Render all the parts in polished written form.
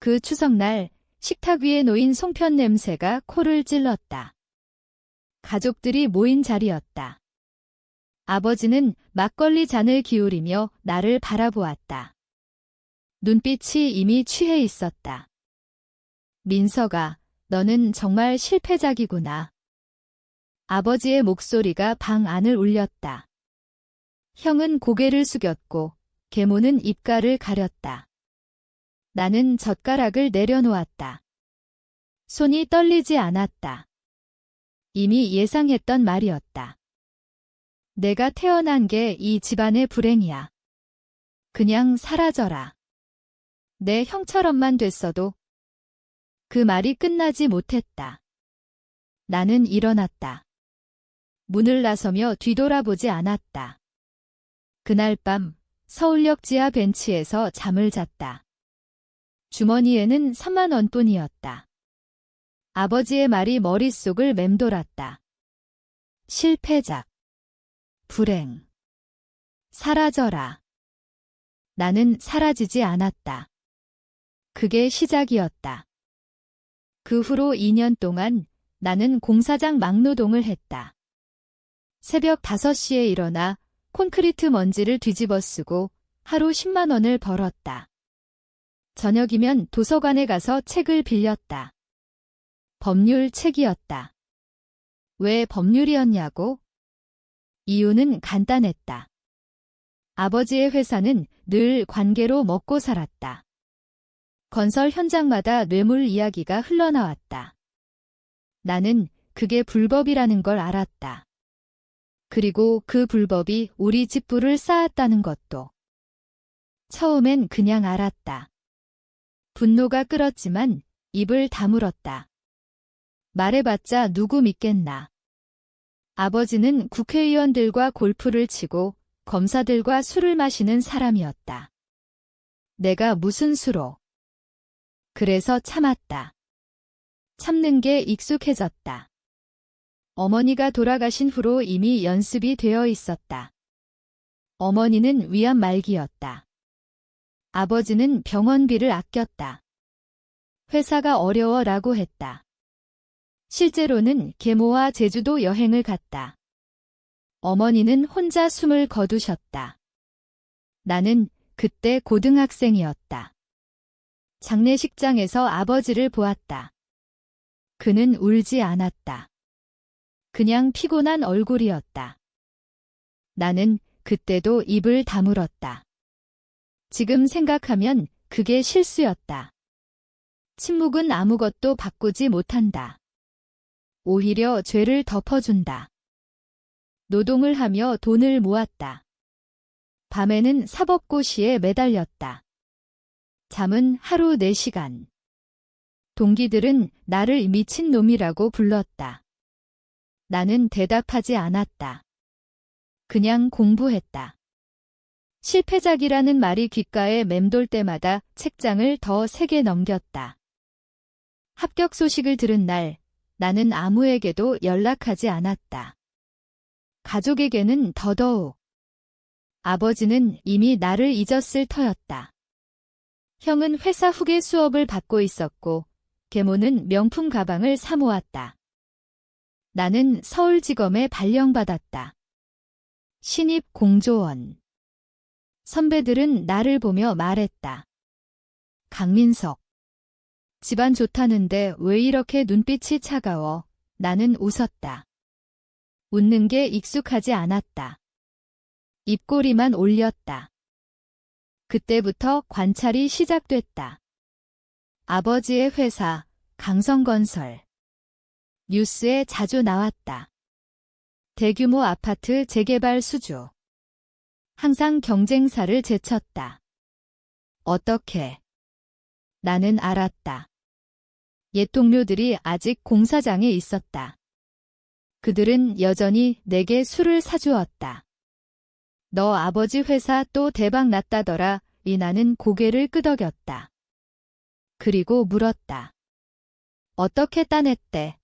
그 추석날 식탁 위에 놓인 송편 냄새가 코를 찔렀다. 가족들이 모인 자리였다. 아버지는 막걸리 잔을 기울이며 나를 바라보았다. 눈빛이 이미 취해 있었다. 민서가, 너는 정말 실패작이구나. 아버지의 목소리가 방 안을 울렸다. 형은 고개를 숙였고 계모는 입가를 가렸다. 나는 젓가락을 내려놓았다. 손이 떨리지 않았다. 이미 예상했던 말이었다. 내가 태어난 게 이 집안의 불행이야. 그냥 사라져라. 내 형처럼만 됐어도. 그 말이 끝나지 못했다. 나는 일어났다. 문을 나서며 뒤돌아보지 않았다. 그날 밤 서울역 지하 벤치에서 잠을 잤다. 주머니에는 3만 원뿐이었다. 아버지의 말이 머릿속을 맴돌았다. 실패작. 불행. 사라져라. 나는 사라지지 않았다. 그게 시작이었다. 그 후로 2년 동안 나는 공사장 막노동을 했다. 새벽 5시에 일어나 콘크리트 먼지를 뒤집어 쓰고 하루 10만 원을 벌었다. 저녁이면 도서관에 가서 책을 빌렸다. 법률 책이었다. 왜 법률이었냐고? 이유는 간단했다. 아버지의 회사는 늘 관계로 먹고 살았다. 건설 현장마다 뇌물 이야기가 흘러나왔다. 나는 그게 불법이라는 걸 알았다. 그리고 그 불법이 우리 집 부를 쌓았다는 것도. 처음엔 그냥 알았다. 분노가 끓었지만 입을 다물었다. 말해봤자 누구 믿겠나. 아버지는 국회의원들과 골프를 치고 검사들과 술을 마시는 사람이었다. 내가 무슨 수로. 그래서 참았다. 참는 게 익숙해졌다. 어머니가 돌아가신 후로 이미 연습이 되어 있었다. 어머니는 위암 말기였다. 아버지는 병원비를 아꼈다. 회사가 어려워라고 했다. 실제로는 계모와 제주도 여행을 갔다. 어머니는 혼자 숨을 거두셨다. 나는 그때 고등학생이었다. 장례식장에서 아버지를 보았다. 그는 울지 않았다. 그냥 피곤한 얼굴이었다. 나는 그때도 입을 다물었다. 지금 생각하면 그게 실수였다. 침묵은 아무것도 바꾸지 못한다. 오히려 죄를 덮어준다. 노동을 하며 돈을 모았다. 밤에는 사법고시에 매달렸다. 잠은 하루 4시간. 동기들은 나를 미친놈이라고 불렀다. 나는 대답하지 않았다. 그냥 공부했다. 실패작이라는 말이 귓가에 맴돌 때마다 책장을 더 세게 넘겼다. 합격 소식을 들은 날, 나는 아무에게도 연락하지 않았다. 가족에게는 더더욱. 아버지는 이미 나를 잊었을 터였다. 형은 회사 후계 수업을 받고 있었고, 계모는 명품 가방을 사모았다. 나는 서울지검에 발령받았다. 신입 공조원. 선배들은 나를 보며 말했다. 강민석. 집안 좋다는데 왜 이렇게 눈빛이 차가워? 나는 웃었다. 웃는 게 익숙하지 않았다. 입꼬리만 올렸다. 그때부터 관찰이 시작됐다. 아버지의 회사, 강성건설. 뉴스에 자주 나왔다. 대규모 아파트 재개발 수주. 항상 경쟁사를 제쳤다. 어떻게? 나는 알았다. 옛 동료들이 아직 공사장에 있었다. 그들은 여전히 내게 술을 사주었다. 너 아버지 회사 또 대박 났다더라. 나는 고개를 끄덕였다. 그리고 물었다. 어떻게 따냈대?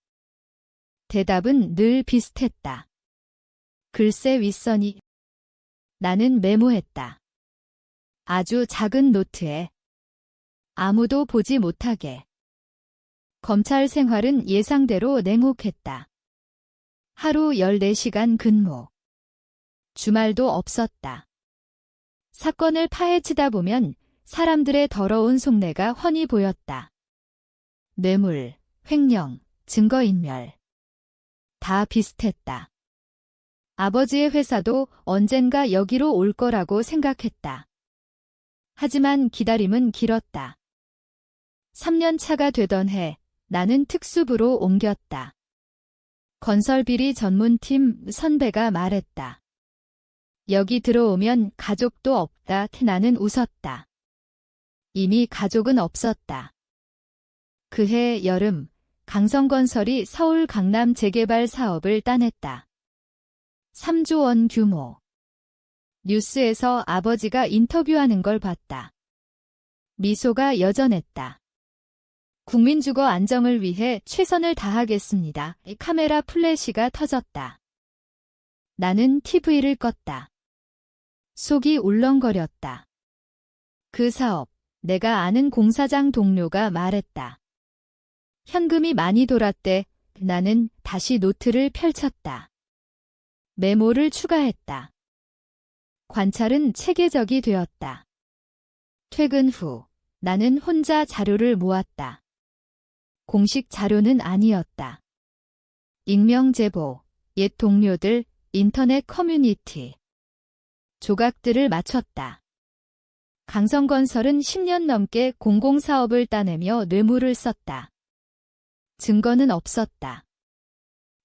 대답은 늘 비슷했다. 글쎄 윗선이. 나는 메모했다. 아주 작은 노트에. 아무도 보지 못하게. 검찰 생활은 예상대로 냉혹했다. 하루 14시간 근무. 주말도 없었다. 사건을 파헤치다 보면 사람들의 더러운 속내가 훤히 보였다. 뇌물, 횡령, 증거인멸. 다 비슷했다. 아버지의 회사도 언젠가 여기로 올 거라고 생각했다. 하지만 기다림은 길었다. 3년 차가 되던 해 나는 특수부로 옮겼다. 건설비리 전문팀 선배가 말했다. 여기 들어오면 가족도 없다. 나는 웃었다. 이미 가족은 없었다. 그해 여름 강성건설이 서울 강남 재개발 사업을 따냈다. 3조 원 규모. 뉴스에서 아버지가 인터뷰하는 걸 봤다. 미소가 여전했다. 국민주거 안정을 위해 최선을 다하겠습니다. 카메라 플래시가 터졌다. 나는 TV를 껐다. 속이 울렁거렸다. 그 사업, 내가 아는 공사장 동료가 말했다. 현금이 많이 돌았대. 나는 다시 노트를 펼쳤다. 메모를 추가했다. 관찰은 체계적이 되었다. 퇴근 후 나는 혼자 자료를 모았다. 공식 자료는 아니었다. 익명 제보, 옛 동료들, 인터넷 커뮤니티. 조각들을 맞췄다. 강성건설은 10년 넘게 공공사업을 따내며 뇌물을 썼다. 증거는 없었다.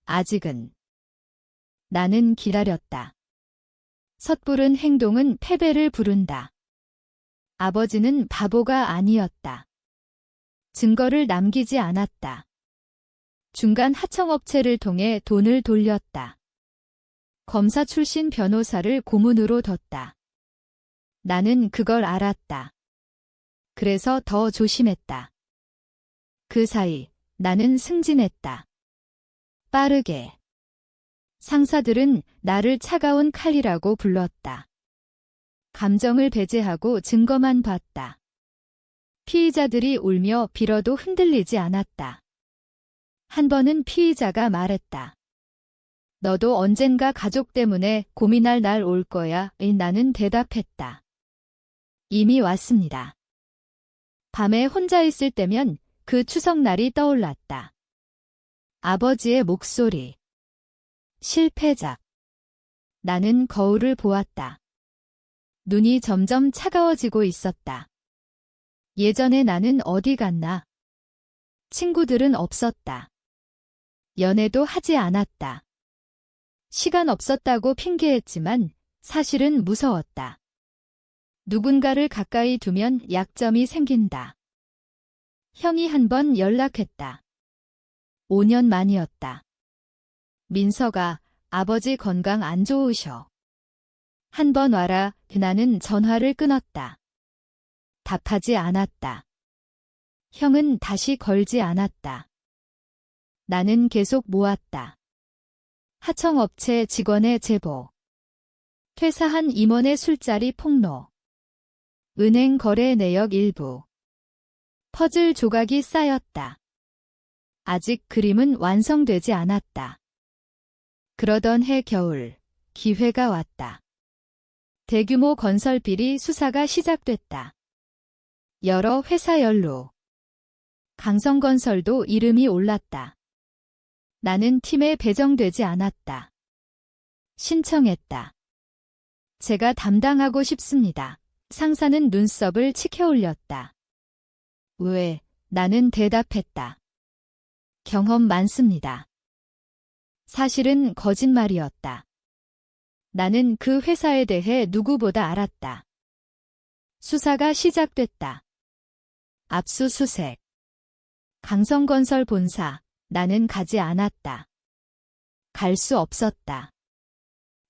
아직은. 나는 기다렸다. 섣부른 행동은 패배를 부른다. 아버지는 바보가 아니었다. 증거를 남기지 않았다. 중간 하청업체를 통해 돈을 돌렸다. 검사 출신 변호사를 고문으로 뒀다. 나는 그걸 알았다. 그래서 더 조심했다. 그 사이 나는 승진했다. 빠르게. 상사들은 나를 차가운 칼이라고 불렀다. 감정을 배제하고 증거만 봤다. 피의자들이 울며 빌어도 흔들리지 않았다. 한 번은 피의자가 말했다. 너도 언젠가 가족 때문에 고민할 날 올 거야. 나는 대답했다. 이미 왔습니다. 밤에 혼자 있을 때면 그 추석날이 떠올랐다. 아버지의 목소리. 실패작. 나는 거울을 보았다. 눈이 점점 차가워지고 있었다. 예전에 나는 어디 갔나? 친구들은 없었다. 연애도 하지 않았다. 시간 없었다고 핑계했지만 사실은 무서웠다. 누군가를 가까이 두면 약점이 생긴다. 형이 한 번 연락했다. 5년 만이었다. 민서가 아버지 건강 안 좋으셔. 한 번 와라. 나는 전화를 끊었다. 답하지 않았다. 형은 다시 걸지 않았다. 나는 계속 모았다. 하청업체 직원의 제보. 퇴사한 임원의 술자리 폭로. 은행 거래 내역 일부. 퍼즐 조각이 쌓였다. 아직 그림은 완성되지 않았다. 그러던 해 겨울, 기회가 왔다. 대규모 건설 비리 수사가 시작됐다. 여러 회사 연루. 강성건설도 이름이 올랐다. 나는 팀에 배정되지 않았다. 신청했다. 제가 담당하고 싶습니다. 상사는 눈썹을 치켜 올렸다. 왜? 나는 대답했다. 경험 많습니다. 사실은 거짓말이었다. 나는 그 회사에 대해 누구보다 알았다. 수사가 시작됐다. 압수수색. 강성건설 본사. 나는 가지 않았다. 갈 수 없었다.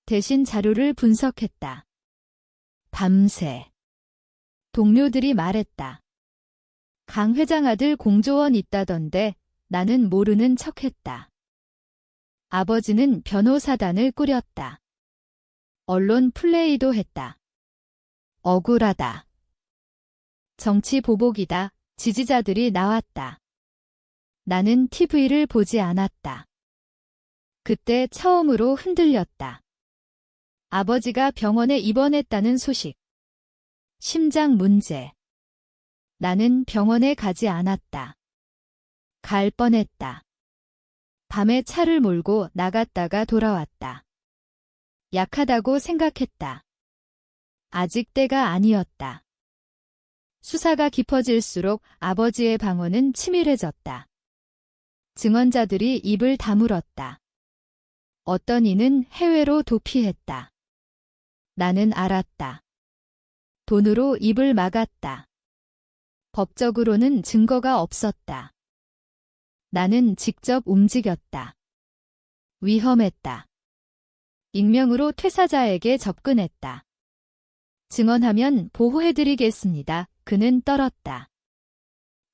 대신 자료를 분석했다. 밤새. 동료들이 말했다. 강 회장 아들 공조원 있다던데. 나는 모르는 척했다. 아버지는 변호사단을 꾸렸다. 언론 플레이도 했다. 억울하다. 정치 보복이다. 지지자들이 나왔다. 나는 TV를 보지 않았다. 그때 처음으로 흔들렸다. 아버지가 병원에 입원했다는 소식. 심장 문제. 나는 병원에 가지 않았다. 갈 뻔했다. 밤에 차를 몰고 나갔다가 돌아왔다. 약하다고 생각했다. 아직 때가 아니었다. 수사가 깊어질수록 아버지의 방어는 치밀해졌다. 증언자들이 입을 다물었다. 어떤 이는 해외로 도피했다. 나는 알았다. 돈으로 입을 막았다. 법적으로는 증거가 없었다. 나는 직접 움직였다. 위험했다. 익명으로 퇴사자에게 접근했다. 증언하면 보호해드리겠습니다. 그는 떨었다.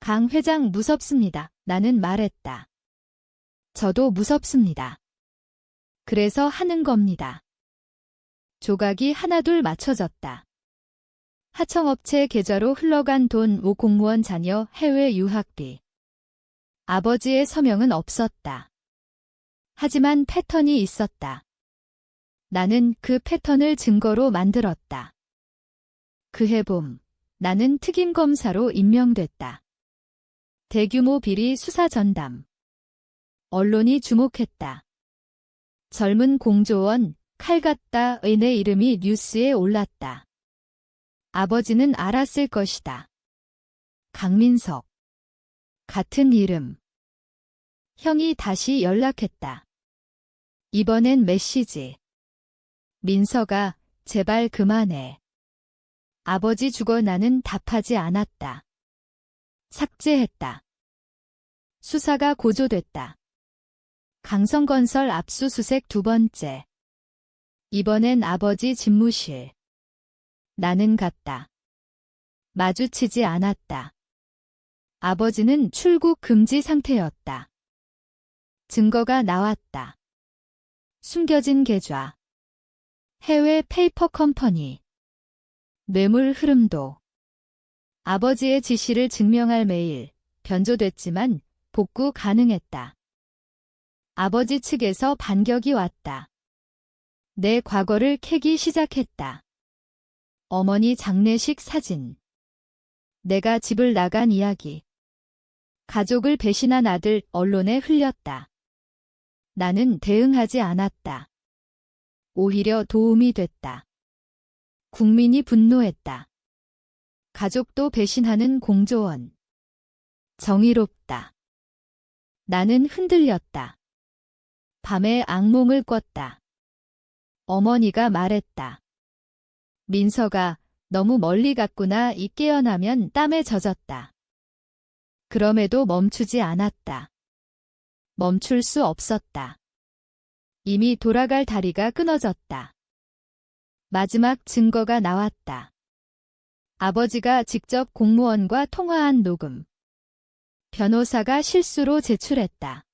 강 회장 무섭습니다. 나는 말했다. 저도 무섭습니다. 그래서 하는 겁니다. 조각이 하나둘 맞춰졌다. 하청업체 계좌로 흘러간 돈, 모 공무원 자녀 해외 유학비. 아버지의 서명은 없었다. 하지만 패턴이 있었다. 나는 그 패턴을 증거로 만들었다. 그해 봄, 나는 특임검사로 임명됐다. 대규모 비리 수사 전담. 언론이 주목했다. 젊은 공조원, 칼 같다의 내 이름이 뉴스에 올랐다. 아버지는 알았을 것이다. 강민석. 같은 이름. 형이 다시 연락했다. 이번엔 메시지. 민서가 제발 그만해. 아버지 죽어. 나는 답하지 않았다. 삭제했다. 수사가 고조됐다. 강성건설 압수수색 두 번째. 이번엔 아버지 집무실. 나는 갔다. 마주치지 않았다. 아버지는 출국 금지 상태였다. 증거가 나왔다. 숨겨진 계좌. 해외 페이퍼 컴퍼니. 뇌물 흐름도. 아버지의 지시를 증명할 메일. 변조됐지만 복구 가능했다. 아버지 측에서 반격이 왔다. 내 과거를 캐기 시작했다. 어머니 장례식 사진. 내가 집을 나간 이야기. 가족을 배신한 아들. 언론에 흘렸다. 나는 대응하지 않았다. 오히려 도움이 됐다. 국민이 분노했다. 가족도 배신하는 공조원. 정의롭다. 나는 흔들렸다. 밤에 악몽을 꿨다. 어머니가 말했다. 민서가 너무 멀리 갔구나. 이 깨어나면 땀에 젖었다. 그럼에도 멈추지 않았다. 멈출 수 없었다. 이미 돌아갈 다리가 끊어졌다. 마지막 증거가 나왔다. 아버지가 직접 공무원과 통화한 녹음. 변호사가 실수로 제출했다.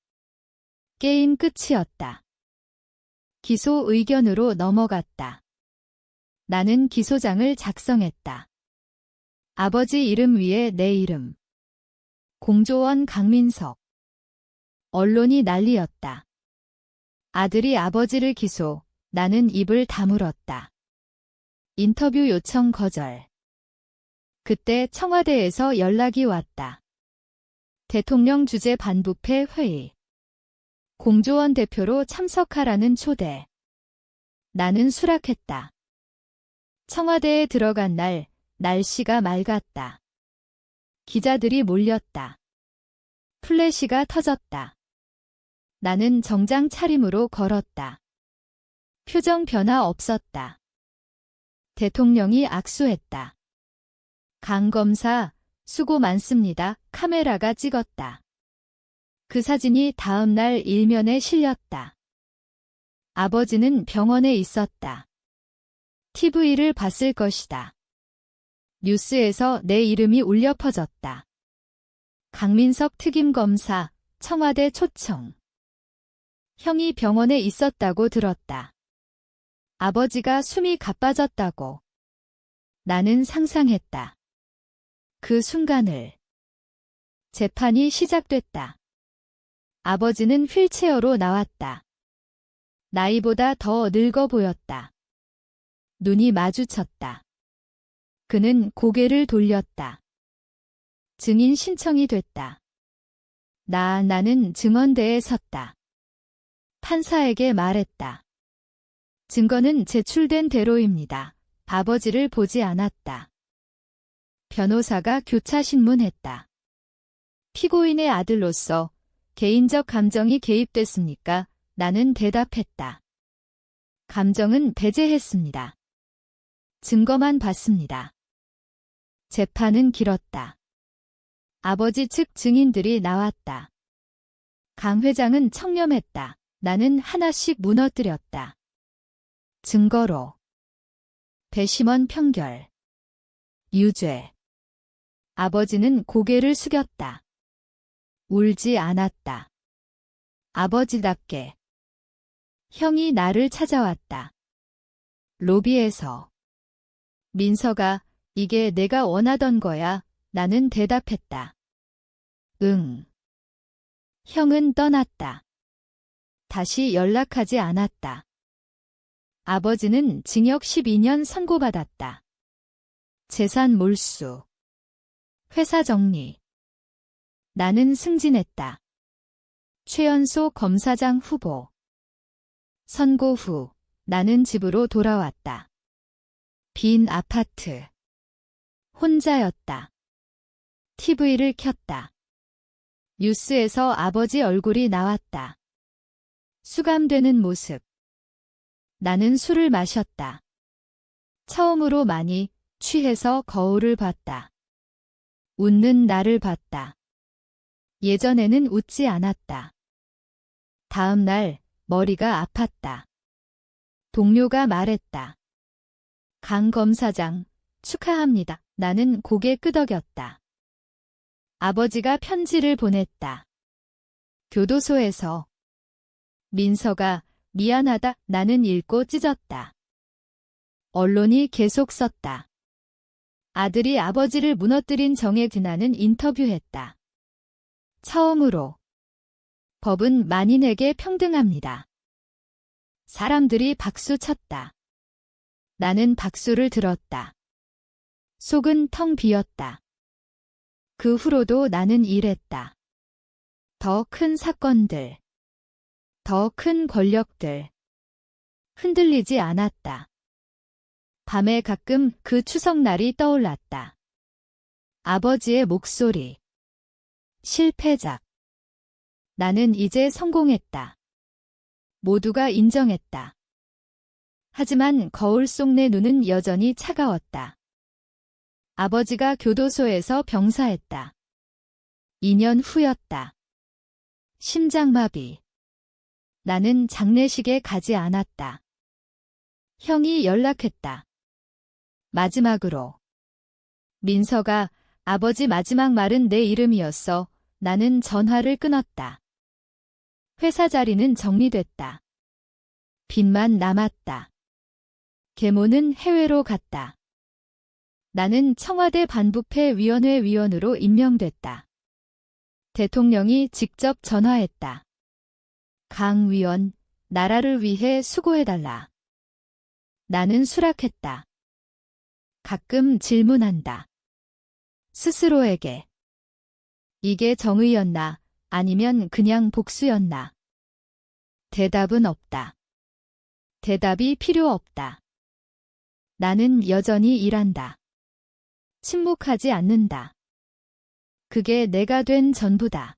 게임 끝이었다. 기소 의견으로 넘어갔다. 나는 기소장을 작성했다. 아버지 이름 위에 내 이름. 공조원 강민석. 언론이 난리였다. 아들이 아버지를 기소. 나는 입을 다물었다. 인터뷰 요청 거절. 그때 청와대에서 연락이 왔다. 대통령 주재 반부패 회의. 공조원 대표로 참석하라는 초대. 나는 수락했다. 청와대에 들어간 날, 날씨가 맑았다. 기자들이 몰렸다. 플래시가 터졌다. 나는 정장 차림으로 걸었다. 표정 변화 없었다. 대통령이 악수했다. 강 검사, 수고 많습니다. 카메라가 찍었다. 그 사진이 다음 날 일면에 실렸다. 아버지는 병원에 있었다. TV를 봤을 것이다. 뉴스에서 내 이름이 울려 퍼졌다. 강민석 특임검사, 청와대 초청. 형이 병원에 있었다고 들었다. 아버지가 숨이 가빠졌다고. 나는 상상했다. 그 순간을. 재판이 시작됐다. 아버지는 휠체어로 나왔다. 나이보다 더 늙어 보였다. 눈이 마주쳤다. 그는 고개를 돌렸다. 증인 신청이 됐다. 나는 증언대에 섰다. 판사에게 말했다. 증거는 제출된 대로입니다. 아버지를 보지 않았다. 변호사가 교차 신문했다. 피고인의 아들로서 개인적 감정이 개입됐습니까? 나는 대답했다. 감정은 배제했습니다. 증거만 봤습니다. 재판은 길었다. 아버지 측 증인들이 나왔다. 강 회장은 청렴했다. 나는 하나씩 무너뜨렸다. 증거로. 배심원 편결. 유죄. 아버지는 고개를 숙였다. 울지 않았다. 아버지답게. 형이 나를 찾아왔다. 로비에서. 민서가 이게 내가 원하던 거야. 나는 대답했다. 응. 형은 떠났다. 다시 연락하지 않았다. 아버지는 징역 12년 선고받았다. 재산 몰수. 회사 정리. 나는 승진했다. 최연소 검사장 후보. 선고 후 나는 집으로 돌아왔다. 빈 아파트. 혼자였다. TV를 켰다. 뉴스에서 아버지 얼굴이 나왔다. 수감되는 모습. 나는 술을 마셨다. 처음으로 많이 취해서 거울을 봤다. 웃는 나를 봤다. 예전에는 웃지 않았다. 다음 날 머리가 아팠다. 동료가 말했다. 강 검사장, 축하합니다. 나는 고개 끄덕였다. 아버지가 편지를 보냈다. 교도소에서. 민서가 미안하다. 나는 읽고 찢었다. 언론이 계속 썼다. 아들이 아버지를 무너뜨린 정에 드나는 인터뷰했다. 처음으로. 법은 만인에게 평등합니다. 사람들이 박수 쳤다. 나는 박수를 들었다. 속은 텅 비었다. 그 후로도 나는 일했다. 더 큰 사건들. 더 큰 권력들. 흔들리지 않았다. 밤에 가끔 그 추석날이 떠올랐다. 아버지의 목소리. 실패작. 나는 이제 성공했다. 모두가 인정했다. 하지만 거울 속 내 눈은 여전히 차가웠다. 아버지가 교도소에서 병사했다. 2년 후였다. 심장마비. 나는 장례식에 가지 않았다. 형이 연락했다. 마지막으로. 민서가 아버지 마지막 말은 내 이름이었어. 나는 전화를 끊었다. 회사 자리는 정리됐다. 빚만 남았다. 계모는 해외로 갔다. 나는 청와대 반부패 위원회 위원으로 임명됐다. 대통령이 직접 전화했다. 강 위원, 나라를 위해 수고해달라. 나는 수락했다. 가끔 질문한다. 스스로에게. 이게 정의였나, 아니면 그냥 복수였나? 대답은 없다. 대답이 필요 없다. 나는 여전히 일한다. 침묵하지 않는다. 그게 내가 된 전부다.